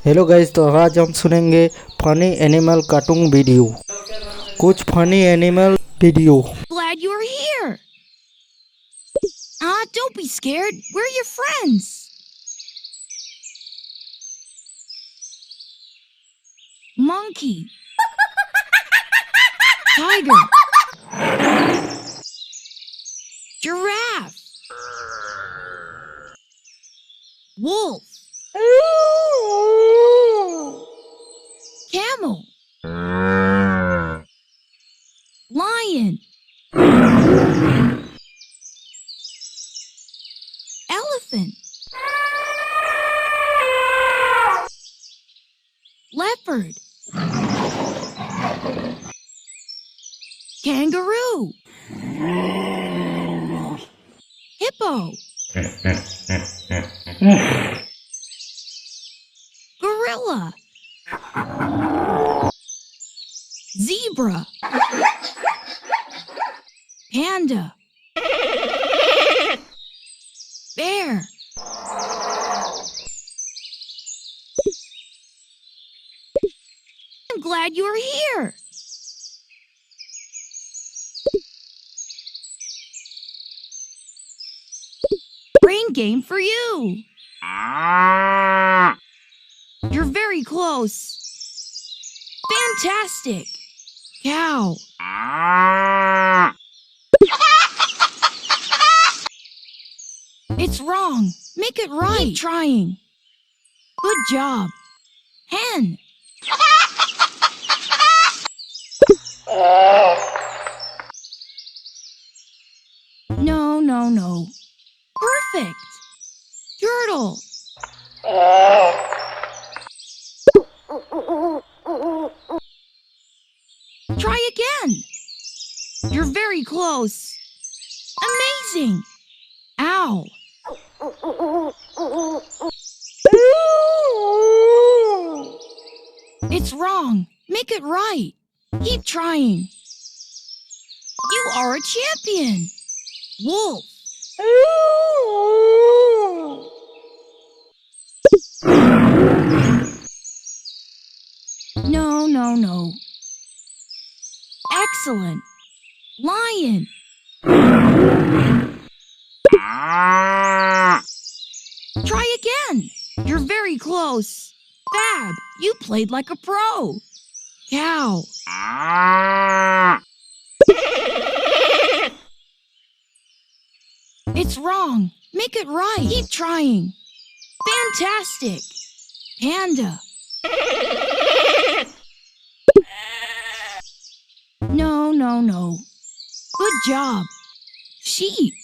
Hello guys, तो आज हम सुनेंगे फनी एनिमल कार्टून वीडियो। कुछ funny animal video. Glad you're here. Don't be scared. We're your friends. Monkey. Tiger. Giraffe. Wolf. Camel. Lion. Elephant. Leopard. Kangaroo. Hippo. Gorilla. Zebra. Panda. Bear. I'm glad you're here. Brain game for you. You're very close. Fantastic. Cow. It's wrong. Make it right. Keep trying. Good job. Hen. No. Perfect. Turtle. Try again. You're very close. Amazing. Owl. It's wrong. Make it right. Keep trying. You are a champion. Wolf. No. Excellent. Lion. Try again. You're very close. Fab, you played like a pro. Cow. It's wrong. Make it right. Keep trying. Fantastic. Panda. No. Good job. Sheep.